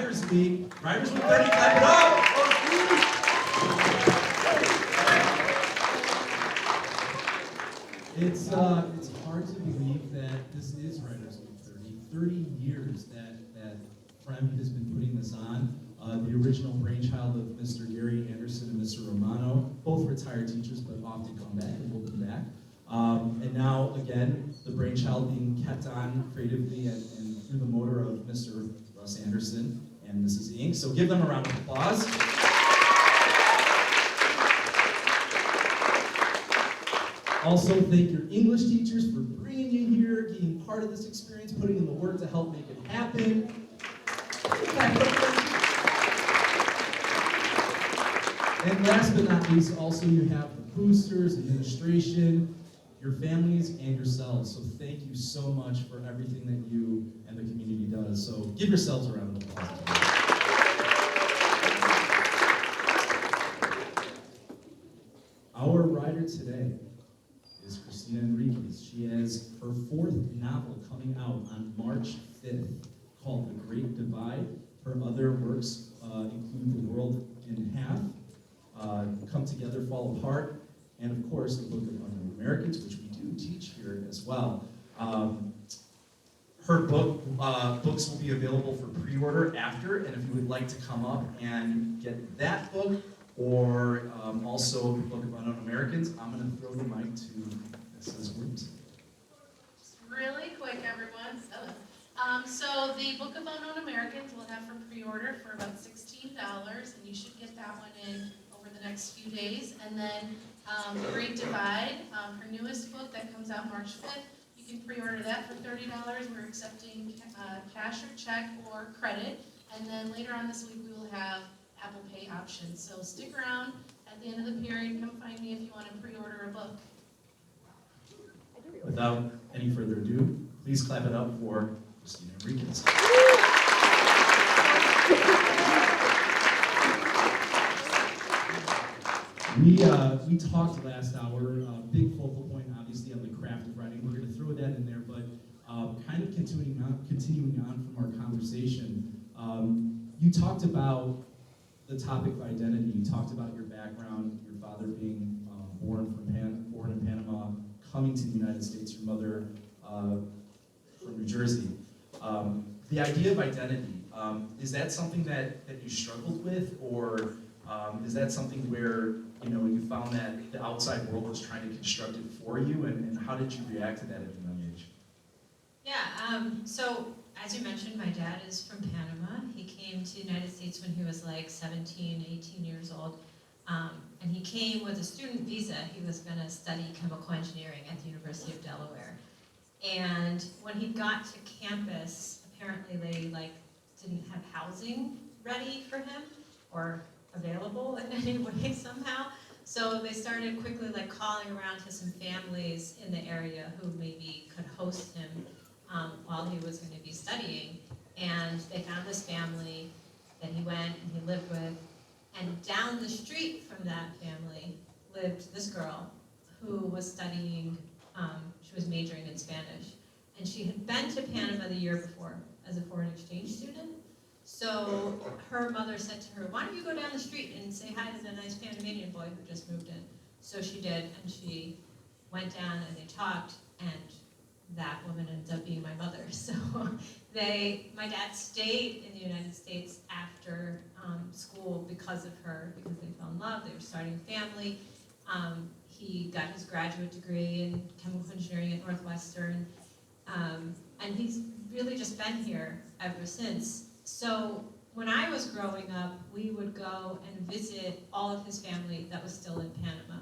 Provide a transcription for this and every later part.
Riders League. Riders with 30, clap it up! It's hard to believe that this is Riders League 30. 30 years that Frem has been putting this on. The original brainchild of Mr. Gary Anderson and Mr. Romano, both retired teachers, but often come back and will be back. And now, again, the brainchild being kept on creatively and through the motor of Mr. Russ Anderson and Mrs. Ing. So give them a round of applause. Also, thank your English teachers for bringing you here, being part of this experience, putting in the work to help make it happen. And last but not least, also you have the boosters, administration, your families, and yourselves. So thank you so much for everything that you and the community does. So give yourselves a round of applause. Our writer today is Christina Enriquez. She has her fourth novel coming out on March 5th called The Great Divide. Her other works include The World in Half, Come Together, Fall Apart, and of course the Book of Unknown Americans, which we do teach here as well. Her books will be available for pre-order after, and if you would like to come up and get that book, or also the Book of Unknown Americans, I'm going to throw the mic to Mrs. Root. Just really quick, everyone. So the Book of Unknown Americans will have for pre-order for about $16, and you should get that one in over the next few days. And then The Great Divide, her newest book that comes out March 5th, you can pre-order that for $30. We're accepting cash or check or credit. And then later on this week, we will have Apple Pay options. So stick around. At the end of the period, come find me if you want to pre-order a book. Without any further ado, please clap it up for Christina Enriquez. We talked last hour, big focal point obviously on the craft of writing. We're going to throw that in there, but kind of continuing on from our conversation, you talked about the topic of identity. You talked about your background, your father being born in Panama, coming to the United States, your mother from New Jersey. The idea of identity, is that something that you struggled with, or is that something where you found that the outside world was trying to construct it for you, and how did you react to that at a young age? Yeah, so as you mentioned, my dad is from Panama. He came to the United States when he was like 17, 18 years old. And he came with a student visa. He was going to study chemical engineering at the University of Delaware. And when he got to campus, apparently they didn't have housing ready for him or available in any way somehow. So they started quickly calling around to some families in the area who maybe could host him while he was going to be studying. And they found this family that he went and he lived with. And down the street from that family lived this girl who was studying, she was majoring in Spanish. And she had been to Panama the year before as a foreign exchange student. So her mother said to her, why don't you go down the street and say hi to the nice Panamanian boy who just moved in? So she did, and she went down and they talked, and that woman ended up being my mother. So my dad stayed in the United States after school because of her, because they fell in love, they were starting a family. He got his graduate degree in chemical engineering at Northwestern, and he's really just been here ever since. So when I was growing up, we would go and visit all of his family that was still in Panama.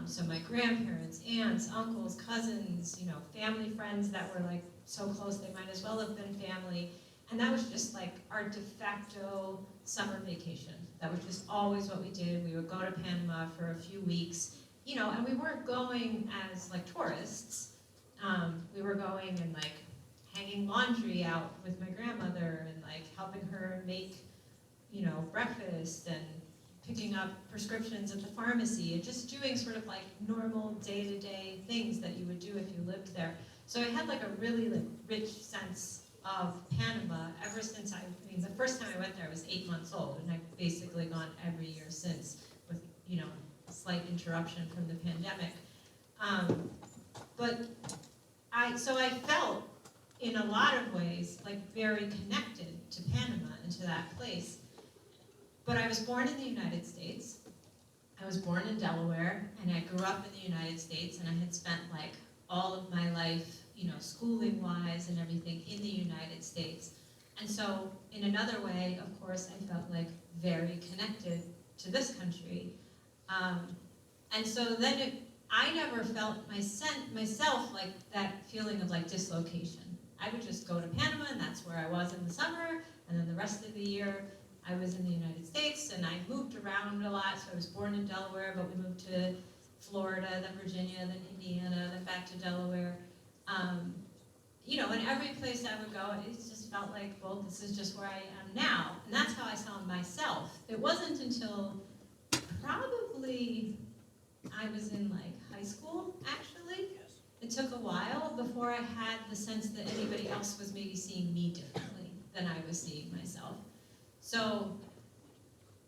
So my grandparents, aunts, uncles, cousins, family friends that were so close they might as well have been family. And that was just our de facto summer vacation. That was just always what we did. We would go to Panama for a few weeks, and we weren't going as tourists. We were going and hanging laundry out with my grandmother and helping her make, breakfast and picking up prescriptions at the pharmacy and just doing sort of normal day-to-day things that you would do if you lived there. So I had a really rich sense of Panama ever since I mean, the first time I went there I was 8 months old, and I've basically gone every year since with, a slight interruption from the pandemic. But so I felt, in a lot of ways, like very connected to Panama and to that place. But I was born in the United States. I was born in Delaware, and I grew up in the United States, and I had spent like all of my life, schooling-wise and everything in the United States. And so, in another way, of course, I felt like very connected to this country. And so then I never felt myself like that feeling of like dislocation. I would just go to Panama, and that's where I was in the summer, and then the rest of the year I was in the United States, and I moved around a lot. So I was born in Delaware, but we moved to Florida, then Virginia, then Indiana, then back to Delaware. And every place I would go, it just felt like, well, this is just where I am now. And that's how I saw myself. It wasn't until probably I was in like high school, actually. It took a while before I had the sense that anybody else was maybe seeing me differently than I was seeing myself. So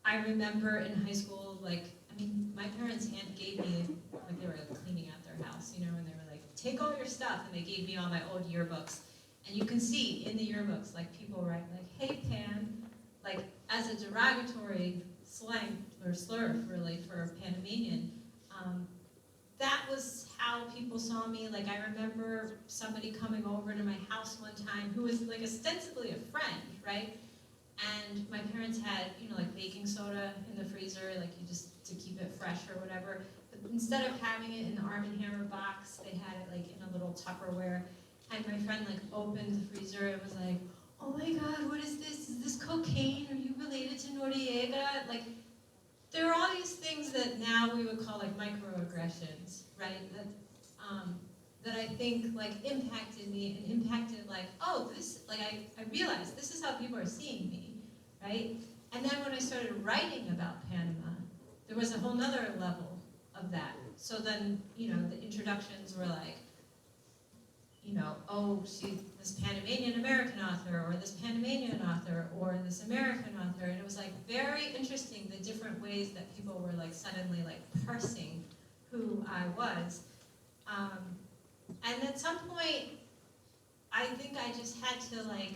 I remember in high school, my parents gave me, like they were cleaning out their house, and they were like, take all your stuff, and they gave me all my old yearbooks. And you can see in the yearbooks, like people write like, hey Pan, like as a derogatory slang or slur really for Panamanian. That was how people saw me. Like I remember somebody coming over to my house one time who was like ostensibly a friend, right? And my parents had, like baking soda in the freezer, like you just to keep it fresh or whatever. But instead of having it in the Arm & Hammer box, they had it like in a little Tupperware. And my friend like opened the freezer and was like, oh my God, what is this? Is this cocaine? Are you related to Noriega? Like, there are all these things that now we would call like microaggressions, right? That I think like impacted me and impacted like, oh, this, like I realized this is how people are seeing me, right? And then when I started writing about Panama, there was a whole nother level of that. So then, the introductions were like, oh, she's this Panamanian American author, or this Panamanian author, or this American author. And it was like very interesting the different ways that people were like suddenly like parsing who I was. And at some point, I think I just had to like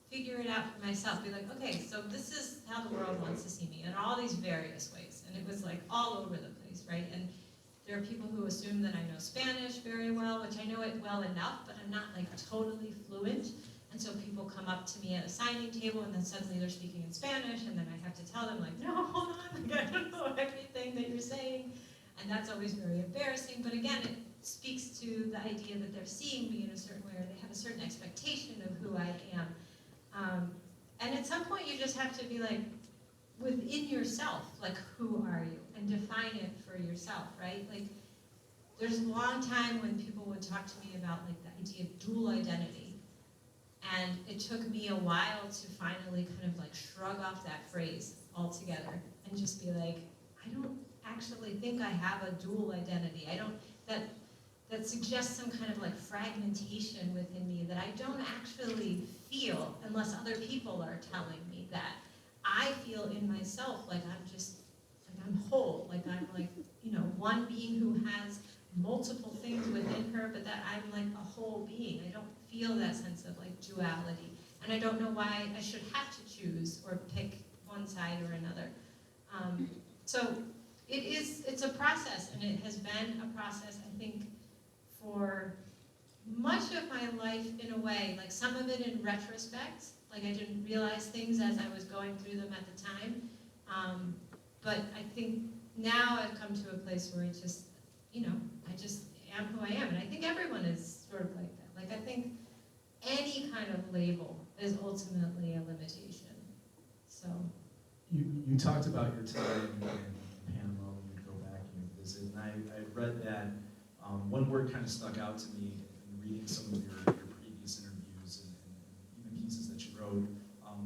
figure it out for myself. Be like, okay, so this is how the world wants to see me in all these various ways. And it was like all over the place, right? And there are people who assume that I know Spanish very well, which I know it well enough, but I'm not like totally fluent. And so people come up to me at a signing table, and then suddenly they're speaking in Spanish, and then I have to tell them like, no, hold on, like, I don't know everything that you're saying. And that's always very embarrassing. But again, it speaks to the idea that they're seeing me in a certain way, or they have a certain expectation of who I am. And at some point, you just have to be like, within yourself, like, who are you? And define it for yourself, right? Like, there's a long time when people would talk to me about like the idea of dual identity. And it took me a while to finally kind of like shrug off that phrase altogether and just be like, I don't actually think I have a dual identity. I don't, that suggests some kind of like fragmentation within me that I don't actually feel unless other people are telling me that. I feel in myself like I'm just, like I'm whole, like I'm like, one being who has multiple things within her, but that I'm like a whole being. I don't feel that sense of like duality. And I don't know why I should have to choose or pick one side or another. So it's a process, and it has been a process, I think, for much of my life in a way, like some of it in retrospect, like I didn't realize things as I was going through them at the time. But I think now I've come to a place where it's just, I just am who I am. And I think everyone is sort of like that. Like I think any kind of label is ultimately a limitation. So. You talked about your time in Panama when you go back and you visit, and I read that one word kind of stuck out to me in reading some of your previous interviews and even pieces that you wrote,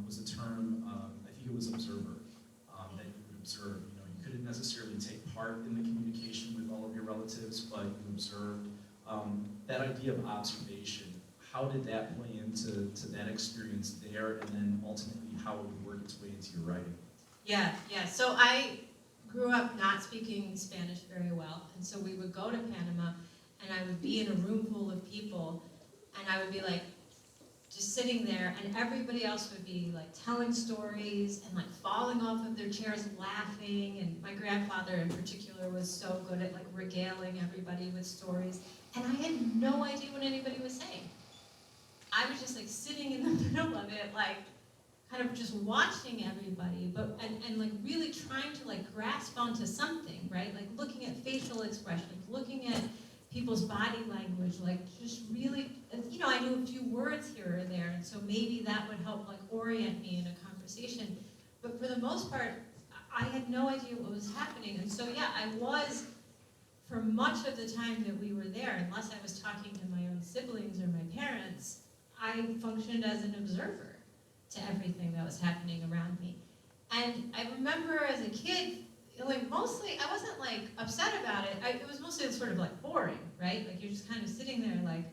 was a term, I think it was observer, that you would observe. You couldn't necessarily take part in the communication with all of your relatives, but you observed. That idea of observation, how did that play into that experience there, and then ultimately how it would work its way into your writing? Yeah. So I grew up not speaking Spanish very well, and so we would go to Panama, and I would be in a room full of people, and I would be like, just sitting there, and everybody else would be like telling stories and like falling off of their chairs laughing, and my grandfather in particular was so good at like regaling everybody with stories, and I had no idea what anybody was saying. I was just like sitting in the middle of it, like kind of just watching everybody, but and like really trying to like grasp onto something, right? Like looking at facial expressions, looking at people's body language, like just really, you know, I knew a few words here or there, and so maybe that would help like orient me in a conversation. But for the most part, I had no idea what was happening. And so yeah, I was, for much of the time that we were there, unless I was talking to my own siblings or my parents, I functioned as an observer to everything that was happening around me. And I remember as a kid, like mostly, I wasn't like upset about it. It was mostly sort of like boring, right? Like you're just kind of sitting there like,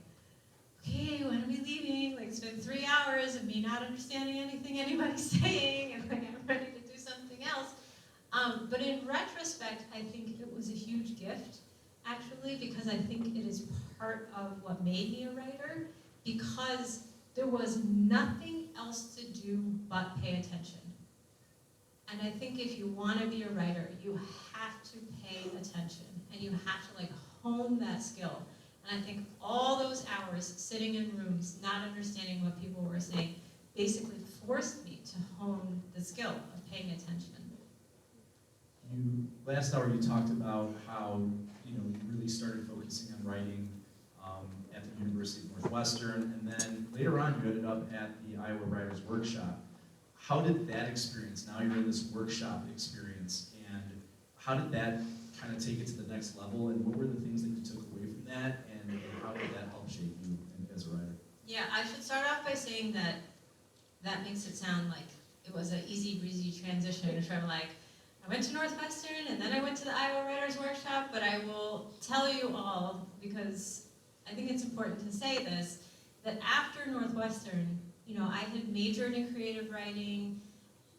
okay, when are we leaving? Like it's been 3 hours of me not understanding anything anybody's saying, and like I'm ready to do something else. But in retrospect, I think it was a huge gift, actually, because I think it is part of what made me a writer, because there was nothing else to do but pay attention. And I think if you want to be a writer, you have to pay attention, and you have to like hone that skill. And I think all those hours sitting in rooms, not understanding what people were saying, basically forced me to hone the skill of paying attention. Last hour you talked about how you really started focusing on writing at the University of Northwestern, and then later on you ended up at the Iowa Writers Workshop. How did that experience, now you're in this workshop experience, and how did that kind of take it to the next level, and what were the things that you took away from that, and how did that help shape you as a writer? Yeah, I should start off by saying that makes it sound like it was an easy breezy transition from like, I went to Northwestern and then I went to the Iowa Writers Workshop, but I will tell you all, because I think it's important to say this, that after Northwestern, I had majored in creative writing.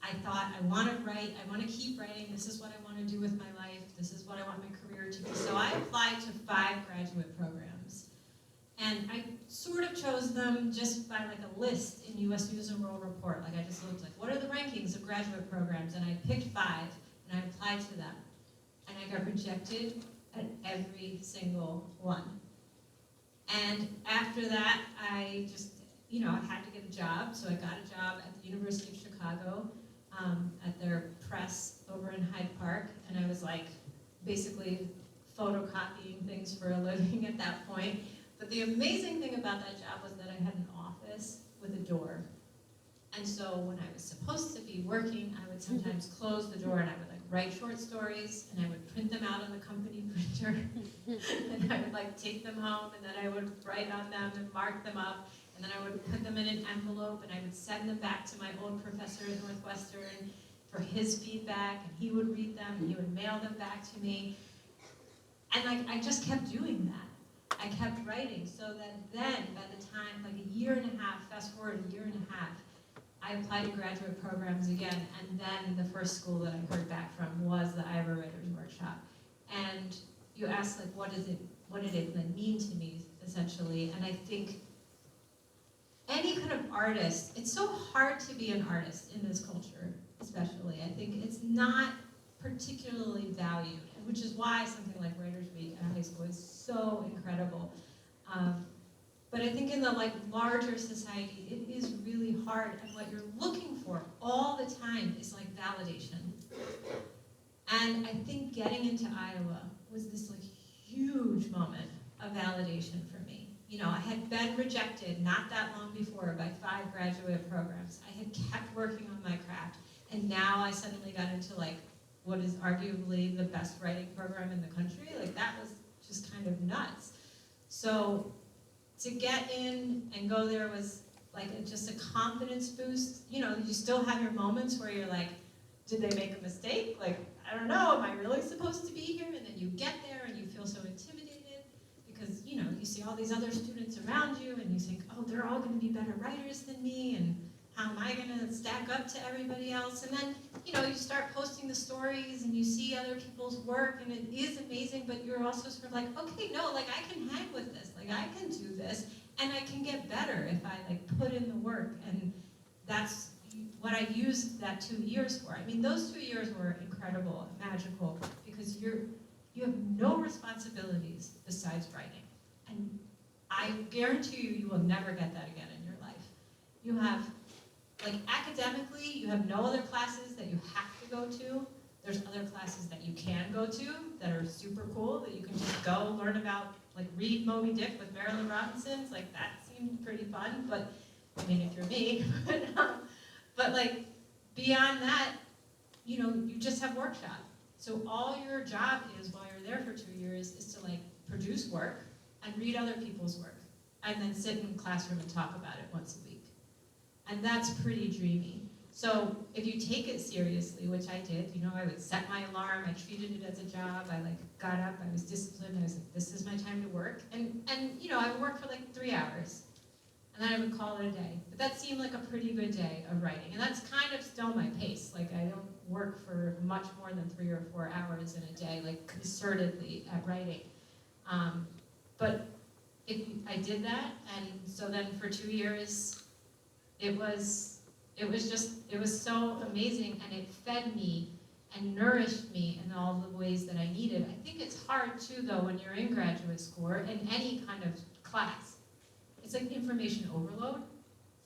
I thought, I want to write, I want to keep writing, this is what I want to do with my life, this is what I want my career to be. So I applied to 5 graduate programs. And I sort of chose them just by like a list in US News and World Report. Like I just looked like, what are the rankings of graduate programs? And I picked 5 and I applied to them. And I got rejected at every single one. And after that, I just, I had to get a job. So I got a job at the University of Chicago at their press over in Hyde Park. And I was like basically photocopying things for a living at that point. But the amazing thing about that job was that I had an office with a door. And so when I was supposed to be working, I would sometimes close the door and I would like write short stories and I would print them out on the company printer. And I would like take them home and then I would write on them and mark them up. And then I would put them in an envelope and I would send them back to my old professor at Northwestern for his feedback, and he would read them and he would mail them back to me. And like I just kept doing that. I kept writing, so that then by the time, like a year and a half, fast forward a year and a half, I applied to graduate programs again, and then the first school that I heard back from was the Iowa Writers Workshop. And you asked, like, what did it then mean to me, essentially? And I think any kind of artist, it's so hard to be an artist in this culture, especially. I think it's not particularly valued, which is why something like Writers Week at high school is so incredible. But I think in the larger society, it is really hard, and what you're looking for all the time is like validation. And I think getting into Iowa was this huge moment of validation for me. I had been rejected not that long before by 5 graduate programs. I had kept working on my craft, and now I suddenly got into what is arguably the best writing program in the country. That was just kind of nuts. So to get in and go there was just a confidence boost. You still have your moments where you're like, did they make a mistake? I don't know, am I really supposed to be here? And then you get there and you feel so intimidated because, you see all these other students around you, and you think, oh, they're all going to be better writers than me, and how am I going to stack up to everybody else? And then, you start posting the stories, and you see other people's work, and it is amazing, but you're also sort of like, okay, no, like, I can hang with this, like, I can do this, and I can get better if I, like, put in the work, and that's what I used that 2 years for. I mean, those 2 years were incredible, magical, because you have no responsibilities besides writing. And I guarantee you will never get that again in your life. You have, like, academically, you have no other classes that you have to go to. There's other classes that you can go to that are super cool, that you can just go learn about, like, read Moby Dick with Marilyn Robinson's. Like, that seemed pretty fun, but, I mean, if you're me. But, like, beyond that, you just have workshop. So all your job is, while you're there for 2 years, is to, like, produce work and read other people's work, and then sit in the classroom and talk about it once a week. And that's pretty dreamy. So if you take it seriously, which I did, I would set my alarm, I treated it as a job, I, like, got up, I was disciplined, I was like, this is my time to work. And I would work for, like, 3 hours, and then I would call it a day. But that seemed like a pretty good day of writing, and that's kind of still my pace. Like, I don't work for much more than 3 or 4 hours in a day, like, concertedly at writing. But I did that, and so then for 2 years, it was so amazing, and it fed me and nourished me in all the ways that I needed. I think it's hard too, though, when you're in graduate school or in any kind of class. It's like information overload.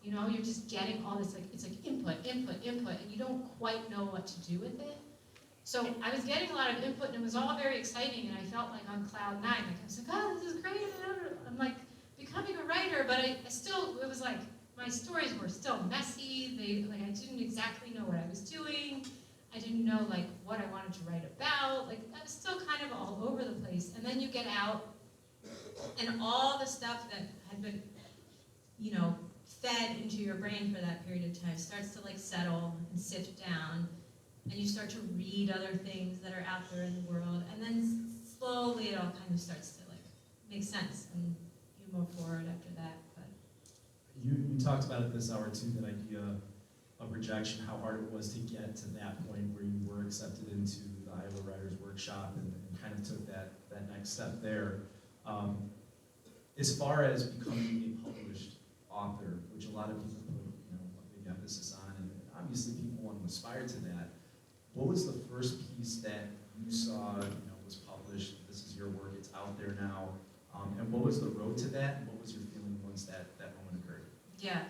You're just getting all this, like, it's like input, and you don't quite know what to do with it. So I was getting a lot of input, and it was all very exciting, and I felt like on cloud 9. Like, I was like, oh, this is great. I'm, like, becoming a writer, but I still, it was like, my stories were still messy. I didn't exactly know what I was doing. I didn't know, like, what I wanted to write about. Like, I was still kind of all over the place. And then you get out, and all the stuff that had been, fed into your brain for that period of time starts to, like, settle and sift down. And you start to read other things that are out there in the world. And then slowly it all kind of starts to, like, make sense. And you move forward after that. You talked about it this hour too, that idea of rejection, how hard it was to get to that point where you were accepted into the Iowa Writers Workshop and kind of took that next step there. As far as becoming a published author, which a lot of people put a big emphasis on, and obviously people want to aspire to that, what was the first piece that you saw was published? This is your work, it's out there now. And what was the road to that, and what was your feeling once that moment occurred? Yeah,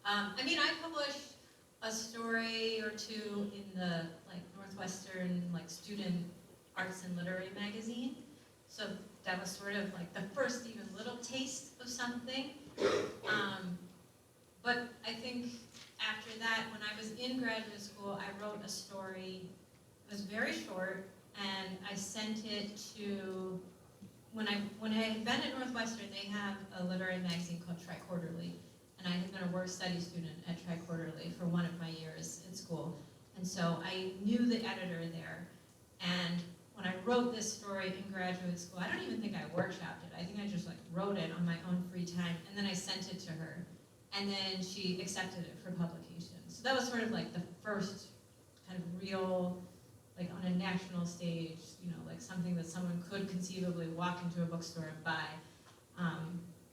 I published a story or two in the, like, Northwestern, like, student arts and literary magazine. So that was sort of like the first even little taste of something. But I think after that, when I was in graduate school, I wrote a story. It was very short, and I sent it to. When I had been at Northwestern, they have a literary magazine called Tri-Quarterly, and I had been a work study student at Tri-Quarterly for one of my years in school. And so I knew the editor there, and when I wrote this story in graduate school, I don't even think I workshopped it. I think I just, like, wrote it on my own free time, and then I sent it to her, and then she accepted it for publication. So that was sort of like the first kind of real, like, on a national stage, like something that someone could conceivably walk into a bookstore and buy.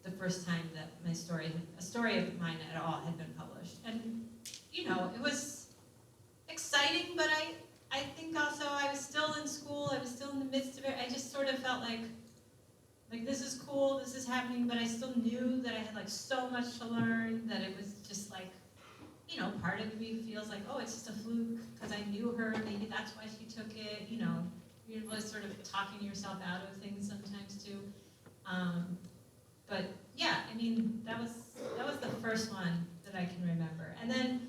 The first time that a story of mine at all had been published. And, it was exciting, but I think also I was still in school, I was still in the midst of it. I just sort of felt like this is cool, this is happening, but I still knew that I had, like, so much to learn, that it was just like, part of me feels like, oh, it's just a fluke because I knew her, maybe that's why she took it, you're really sort of talking yourself out of things sometimes too. But yeah, that was the first one that I can remember. And then,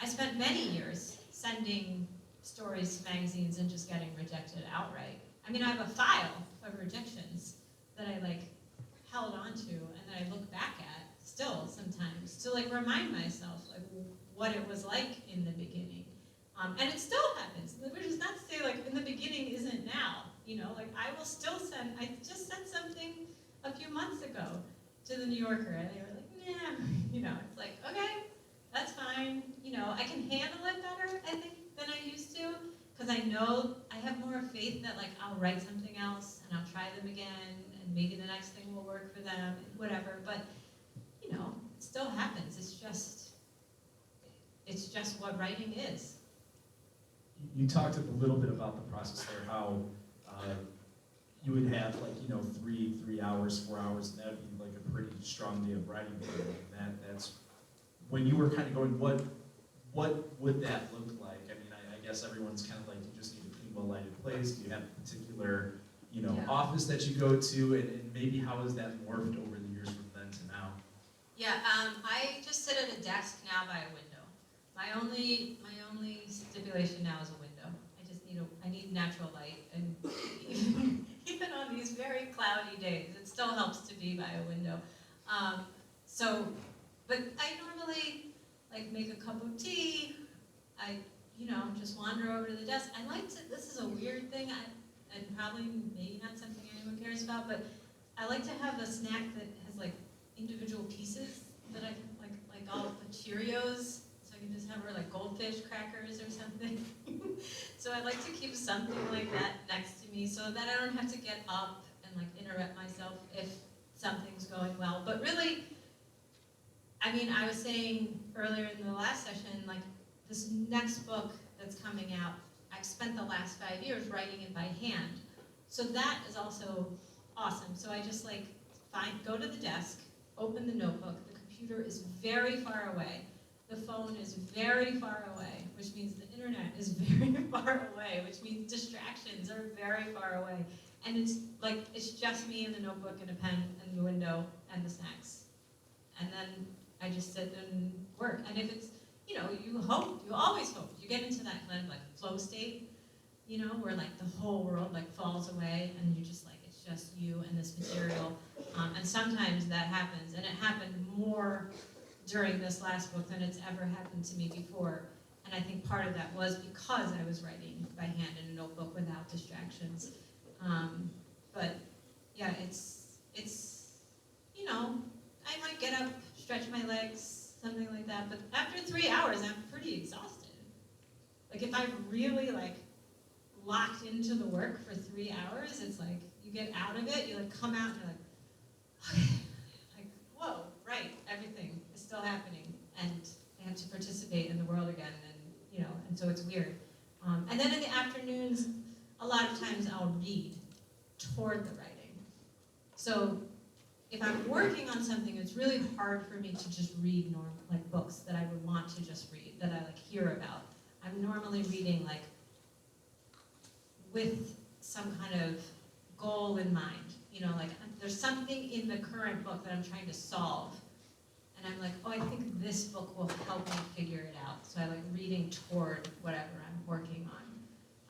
I spent many years sending stories to magazines and just getting rejected outright. I have a file of rejections that I, like, held onto and that I look back at still sometimes to, like, remind myself, like, what it was like in the beginning. And it still happens, which is not to say, like, in the beginning isn't now, like, I will still I just sent something New Yorker, and they were like, nah, it's like, okay, that's fine. I can handle it better, I think, than I used to, because I know I have more faith that, like, I'll write something else, and I'll try them again, and maybe the next thing will work for them, whatever, but, it still happens. It's just what writing is. You talked a little bit about the process there, how you would have 3 hours, 4 hours, and that would be like a pretty strong day of writing. That's when you were kind of going, what would that look like? I mean, I guess everyone's kind of like, you just need a clean, well-lighted place. Do you have a particular, Yeah. office that you go to, and maybe how has that morphed over the years from then to now? Yeah, I just sit at a desk now by a window. My only stipulation now is a window. I need natural light, and even on these very cloudy days, it still helps to be by a window. But I normally make a cup of tea. I just wander over to the desk. This is a weird thing, and probably maybe not something anyone cares about, but I like to have a snack that has individual pieces that I can all the Cheerios, so I can just have goldfish crackers or something. So I like to keep something like that next to me so that I don't have to get up and interrupt myself if something's going well. But really, I was saying earlier in the last session, this next book that's coming out, I've spent the last 5 years writing it by hand. So that is also awesome. So I just go to the desk, open the notebook. The computer is very far away. The phone is very far away, which means the internet is very far away, which means distractions are very far away. And it's just me and the notebook and a pen and the window and the snacks. And then I just sit and work. And if it's, you always hope. You get into that kind of flow state, where the whole world falls away and you just it's just you and this material. And sometimes that happens, and it happened more during this last book than it's ever happened to me before. And I think part of that was because I was writing by hand in a notebook without distractions. But yeah, it's I might get up, stretch my legs, something like that. But after 3 hours, I'm pretty exhausted. If I'm really locked into the work for 3 hours, it's you get out of it, you come out and you're okay, whoa, right, everything is still happening, and I have to participate in the world again, and so it's weird. And then in the afternoons, a lot of times I'll read toward the writing. So if I'm working on something, it's really hard for me to just read normal books that I would want to just read, that I hear about. I'm normally reading with some kind of goal in mind. There's something in the current book that I'm trying to solve. And I'm I think this book will help me figure it out. So I reading toward whatever I'm working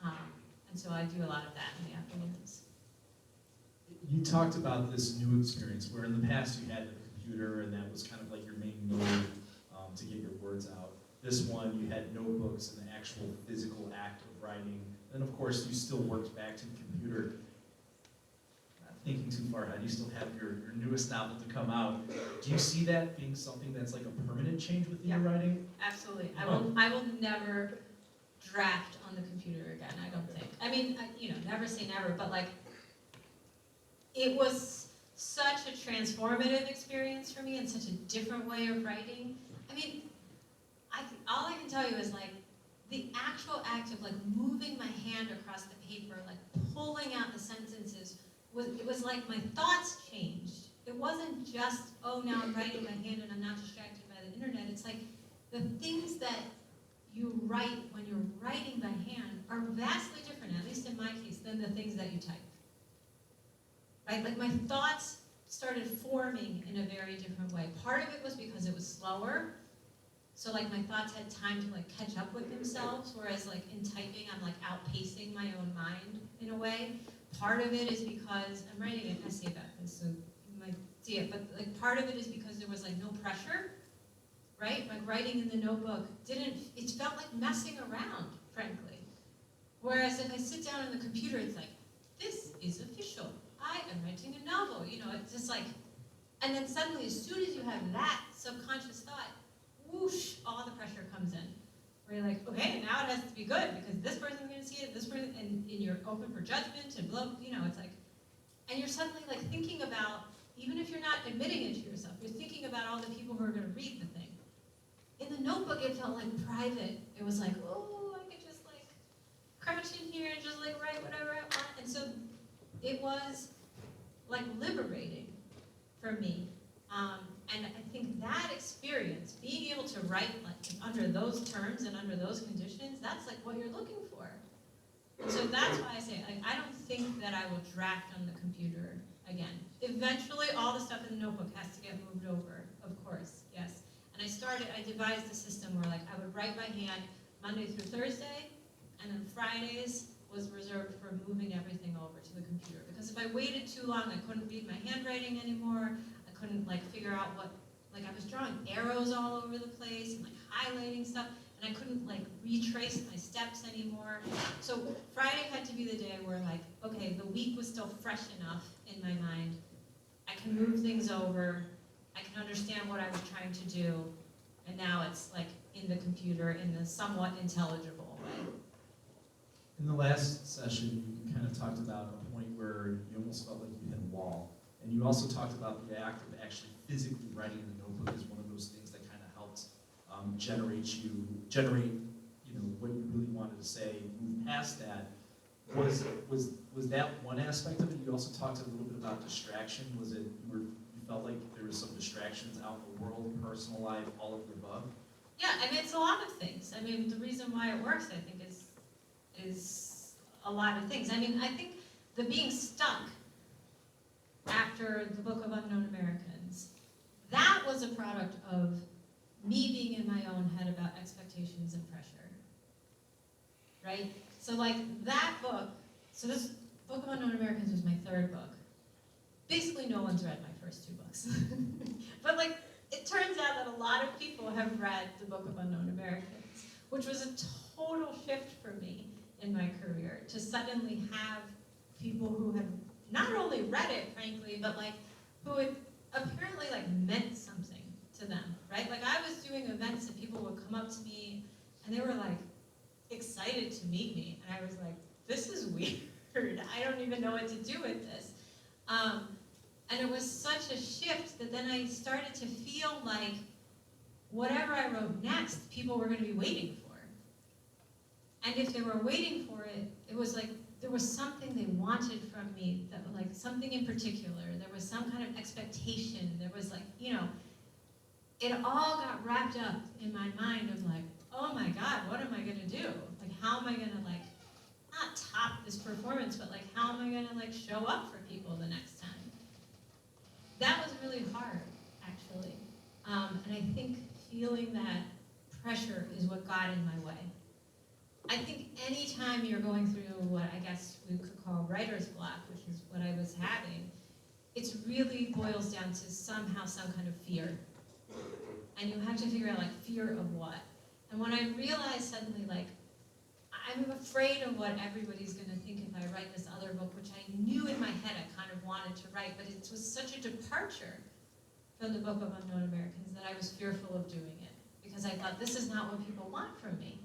on. And so I do a lot of that in the afternoons. You talked about this new experience where in the past you had the computer and that was kind of your main mode to get your words out. This one, you had notebooks and the actual physical act of writing. Then of course you still worked back to the computer. Not thinking too far ahead, you still have your newest novel to come out. Do you see that being something that's a permanent change within your writing? Absolutely. I will never draft on the computer again, I don't think. Never say never, but it was such a transformative experience for me and such a different way of writing. All I can tell you is the actual act of moving my hand across the paper, pulling out the sentences, it was my thoughts changed. It wasn't just, oh, now I'm writing by hand and I'm not distracted by the internet. It's the things that you write when you're writing by hand are vastly different, at least in my case, than the things that you type. Right? My thoughts started forming in a very different way. Part of it was because it was slower. So my thoughts had time to catch up with themselves, whereas in typing I'm outpacing my own mind in a way. Part of it is because I'm writing an essay about this, so you might see it, but part of it is because there was no pressure, right? Writing in the notebook it felt like messing around, frankly. Whereas if I sit down on the computer, it's this is official. I am writing a novel, it's just And then suddenly, as soon as you have that subconscious thought, whoosh, all the pressure comes in. Where you're like, okay, now it has to be good because this person's going to see it, this person, and you're open for judgment and blah, it's like, and you're suddenly like thinking about, even if you're not admitting it to yourself, you're thinking about all the people who are going to read the thing. In the notebook, it felt like private. It was like, oh, I could just like crouch in here and just like write whatever I want. And so it was like liberating for me. And I think that experience, being able to write like under those terms and under those conditions, that's like what you're looking for. And so that's why I say, like, I don't think that I will draft on the computer again. Eventually, all the stuff in the notebook has to get moved over, of course, yes. And I devised a system where like I would write by hand Monday through Thursday, and then Fridays was reserved for moving everything over to the computer. Because if I waited too long, I couldn't read my handwriting anymore. I couldn't like figure out what, like I was drawing arrows all over the place and like highlighting stuff, and I couldn't like retrace my steps anymore. So Friday had to be the day where like, okay, the week was still fresh enough in my mind. I can move things over. I can understand what I was trying to do, and now it's like in the computer in a somewhat intelligible way. In the last session, you kind of talked about a point where you almost felt like you hit a wall. And you also talked about the act of actually physically writing in the notebook as one of those things that kind of helped generate what you really wanted to say, move past that. Was that one aspect of it? You also talked a little bit about distraction. Was it you felt like there was some distractions out in the world, personal life, all of the above? Yeah, I mean, it's a lot of things. I mean, the reason why it works, I think, is a lot of things. I mean, I think the being stuck after the Book of Unknown Americans, that was a product of me being in my own head about expectations and pressure, right? So like that book, so this Book of Unknown Americans was my third book. Basically no one's read my first two books. But like, it turns out that a lot of people have read the Book of Unknown Americans, which was a total shift for me in my career, to suddenly have people who had not only read it, frankly, but like, who it apparently like meant something to them, right? Like I was doing events and people would come up to me and they were like excited to meet me. And I was like, this is weird. I don't even know what to do with this. And it was such a shift that then I started to feel like whatever I wrote next, people were going to be waiting for. And if they were waiting for it, it was like there was something they wanted from me, that like something in particular. There was some kind of expectation. There was like, it all got wrapped up in my mind of like, oh my God, what am I going to do? Like, how am I going to like, not top this performance, but like, how am I going to like show up for people the next time? That was really hard, actually. And I think feeling that pressure is what got in my way. I think anytime you're going through what I guess we could call writer's block, which is what I was having, it really boils down to somehow some kind of fear. And you have to figure out like fear of what. And when I realized suddenly like, I'm afraid of what everybody's gonna think if I write this other book, which I knew in my head I kind of wanted to write, but it was such a departure from the Book of Unknown Americans that I was fearful of doing it. Because I thought, this is not what people want from me.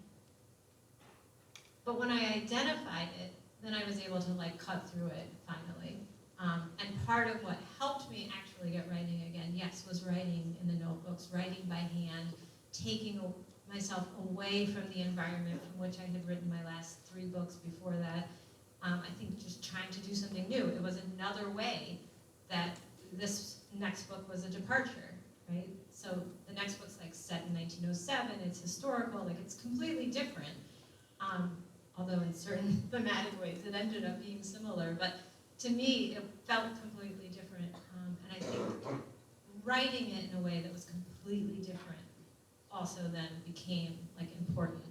But when I identified it, then I was able to like cut through it finally. And part of what helped me actually get writing again, yes, was writing in the notebooks, writing by hand, taking myself away from the environment from which I had written my last 3 books before that. I think just trying to do something new. It was another way that this next book was a departure, right? So the next book's like set in 1907, it's historical, like it's completely different. Although in certain thematic ways it ended up being similar, but to me it felt completely different. And I think writing it in a way that was completely different also then became like important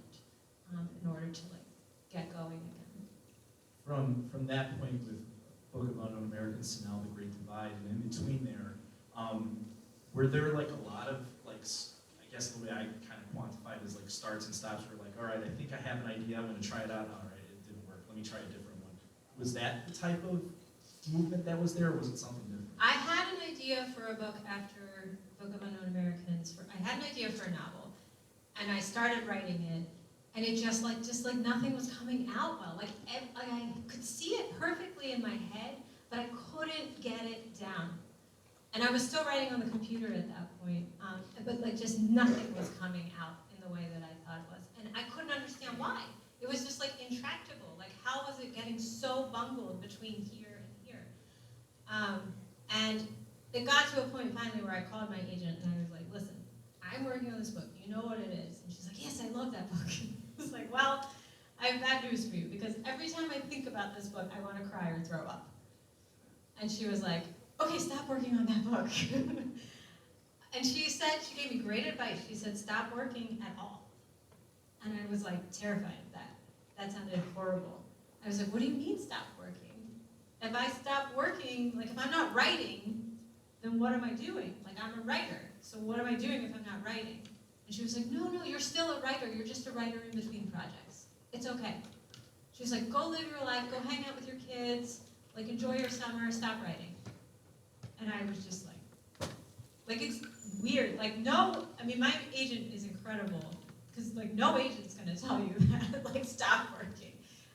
in order to like get going again. From that point with Book of Unknown Americans to now The Great Divide, and in between there, were there like a lot of like, I guess the way I kind of quantified is like starts and stops where like, all right, I think I have an idea, I'm going to try it out, all right, it didn't work, let me try a different one. Was that the type of movement that was there, or was it something different? I had an idea idea for a book after Book of Unknown Americans. I had an idea for a novel, and I started writing it, and it just like nothing was coming out well. Like I could see it perfectly in my head, but I couldn't get it down. And I was still writing on the computer at that point, but like just nothing was coming out in the way that I thought it was, and I couldn't understand why. It was just like intractable. Like how was it getting so bungled between here and here? And it got to a point finally where I called my agent and I was like, listen, I'm working on this book. You know what it is? And she's like, yes, I love that book. I was like, well, I have bad news for you because every time I think about this book, I want to cry or throw up. And she was like, okay, stop working on that book. And she gave me great advice. She said, stop working at all. And I was like terrified of that. That sounded horrible. I was like, what do you mean stop working? If I stop working, like if I'm not writing, then what am I doing? Like I'm a writer, so what am I doing if I'm not writing? And she was like, no, you're still a writer. You're just a writer in between projects. It's okay. She was like, go live your life, go hang out with your kids, like enjoy your summer, stop writing. And I was just like it's weird. Like no, I mean my agent is incredible because like no agent's gonna tell you that, like stop working.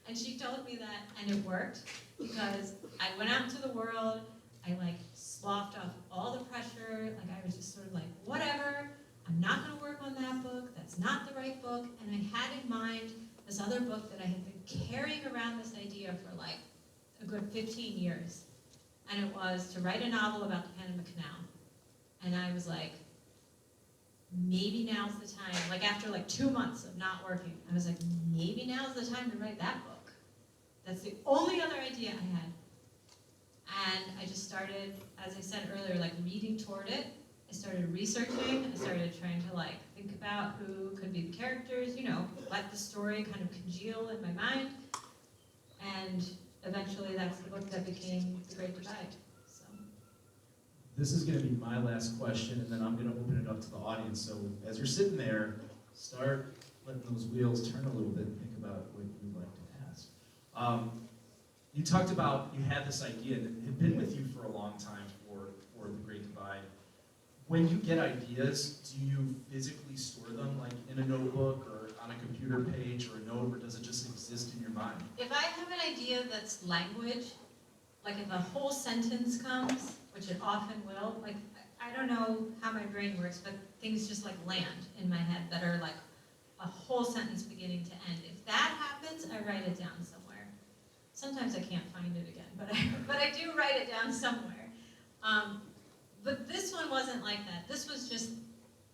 And she told me that, and it worked because I went out into the world. I like sloughed off all the pressure. Like I was just sort of like, whatever. I'm not going to work on that book. That's not the right book. And I had in mind this other book that I had been carrying around this idea for like a good 15 years. And it was to write a novel about the Panama Canal. And I was like, maybe now's the time. Like after like 2 months of not working, I was like, maybe now's the time to write that book. That's the only other idea I had. And I just started, as I said earlier, like reading toward it. I started researching. I started trying to like think about who could be the characters, let the story kind of congeal in my mind. And eventually that's the book that became The Great Divide. So. This is going to be my last question, and then I'm going to open it up to the audience. So as you're sitting there, start letting those wheels turn a little bit and think about what you'd like to ask. You talked about you had this idea that had been with you for a long time for The Great Divide. When you get ideas, do you physically store them like in a notebook or on a computer page or a note, or does it just exist in your mind? If I have an idea that's language, like if a whole sentence comes, which it often will, like I don't know how my brain works, but things just like land in my head that are like a whole sentence beginning to end. If that happens, I write it down somewhere. Sometimes I can't find it again, but I do write it down somewhere. But this one wasn't like that. This was just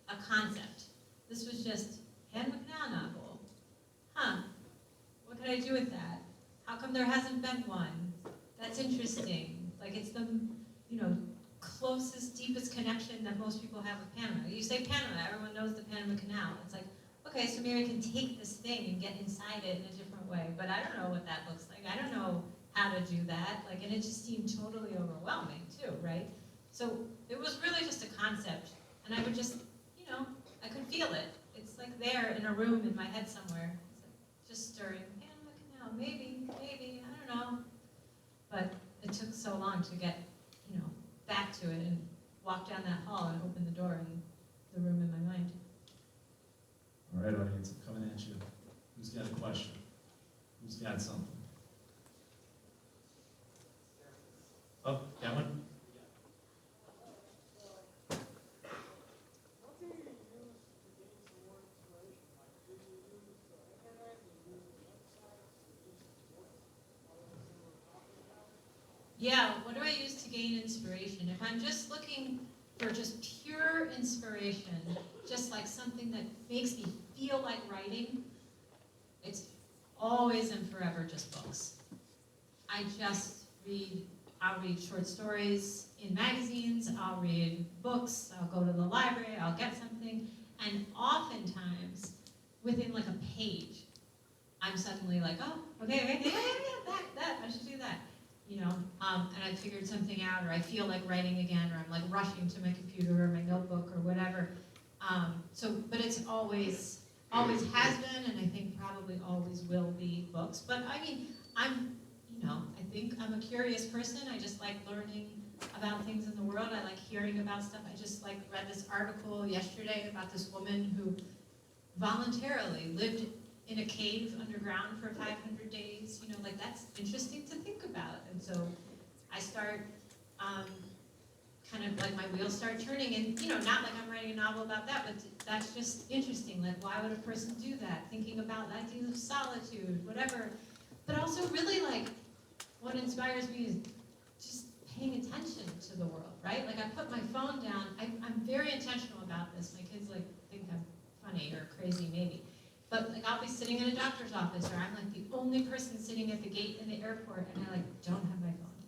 a concept. This was just Panama Canal novel. What could I do with that? How come there hasn't been one? That's interesting. Like it's the, closest, deepest connection that most people have with Panama. You say Panama, everyone knows the Panama Canal. It's like, okay, so maybe I can take this thing and get inside it in a different way, but I don't know what that looks like. I don't know how to do that. Like, and it just seemed totally overwhelming too, right? So it was really just a concept, and I would just, I could feel it. It's like there in a room in my head somewhere. It's like just stirring, Panama Canal, maybe, I don't know. But it took so long to get, back to it and walk down that hall and open the door in the room in my mind. All right, audience, I'm coming at you. Who's got a question? Who's got something? Oh, got one? Yeah, what do I use to gain inspiration? If I'm just looking for just pure inspiration, just like something that makes me feel like writing, it's always and forever just books. I'll read short stories in magazines, I'll read books, I'll go to the library, I'll get something, and oftentimes, within like a page, I'm suddenly like, oh, okay, that, I should do that. And I figured something out, or I feel like writing again, or I'm like rushing to my computer or my notebook or whatever. But it's always has been, and I think probably always will be books. But I mean, I think I'm a curious person. I just like learning about things in the world. I like hearing about stuff. I just like read this article yesterday about this woman who voluntarily lived in a cave underground for 500 days. You know, like that's interesting to think about. And so I start kind of like my wheels start turning, and you know, not like I'm writing a novel about that, but that's just interesting. Like, why would a person do that? Thinking about ideas of solitude, whatever. But also, really, like, what inspires me is just paying attention to the world, right? Like, I put my phone down. I'm very intentional about this. My kids like think I'm funny or crazy, maybe. But like, I'll be sitting in a doctor's office, or I'm like the only person sitting at the gate in the airport, and I like don't have my phone.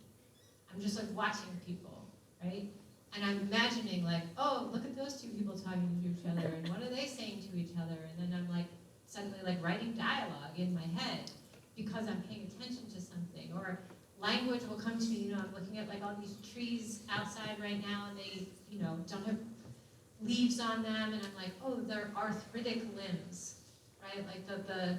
I'm just like watching people. Right? And I'm imagining like, oh, look at those two people talking to each other, and what are they saying to each other? And then I'm like suddenly like writing dialogue in my head because I'm paying attention to something. Or language will come to me, you know, I'm looking at like all these trees outside right now, and they, you know, don't have leaves on them, and I'm like, oh, they're arthritic limbs, right? Like the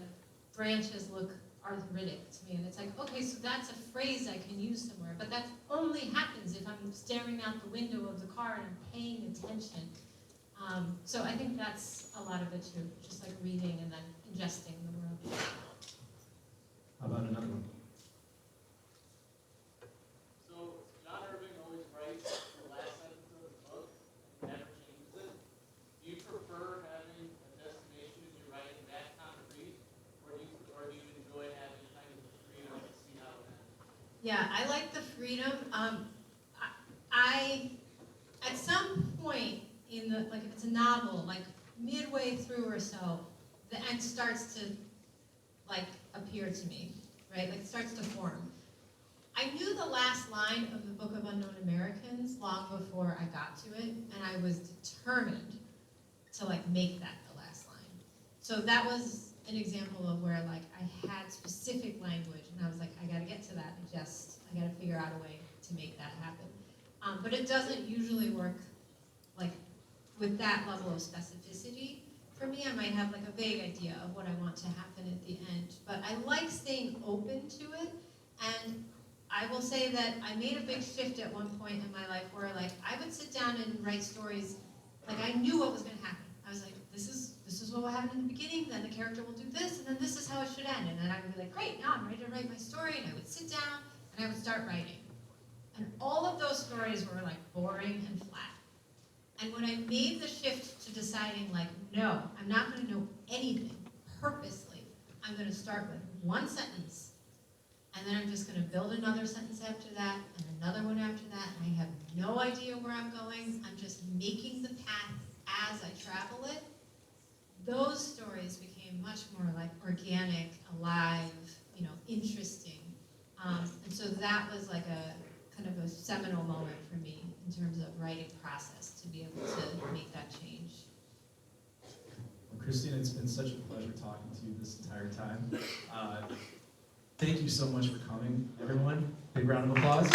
branches look arthritic to me, and it's like, okay, so that's a phrase I can use somewhere, but that only happens if I'm staring out the window of the car and I'm paying attention. So I think that's a lot of it too, just like reading and then ingesting the world. How about another one? So John Irving always writes the last sentence of his book and never changes it. Do you prefer having a destination you're writing that concrete, or do you enjoy having kind of the freedom to see how it ends? Yeah, I like the freedom. I at some point in the, like if it's a novel, like midway through or so, the end starts to like appear to me, right? Like it starts to form. I knew the last line of the Book of Unknown Americans long before I got to it, and I was determined to like make that the last line. So that was an example of where like I had specific language, and I was like, I gotta get to that. I gotta figure out a way to make that happen. But it doesn't usually work like with that level of specificity. For me, I might have like a vague idea of what I want to happen at the end, but I like staying open to it. And I will say that I made a big shift at one point in my life where like I would sit down and write stories, like I knew what was gonna happen. I was like, this is what will happen in the beginning, then the character will do this, and then this is how it should end. And then I would be like, great, now I'm ready to write my story, and I would sit down and I would start writing. And all of those stories were like boring and flat. And when I made the shift to deciding like, no, I'm not gonna know anything purposely. I'm gonna start with one sentence, and then I'm just gonna build another sentence after that, and another one after that, and I have no idea where I'm going. I'm just making the path as I travel it. Those stories became much more like organic, alive, you know, interesting. And so that was like a kind of a seminal moment for me in terms of writing process to be able to make that change. Well, Christina, it's been such a pleasure talking to you this entire time. Thank you so much for coming, everyone. Big round of applause.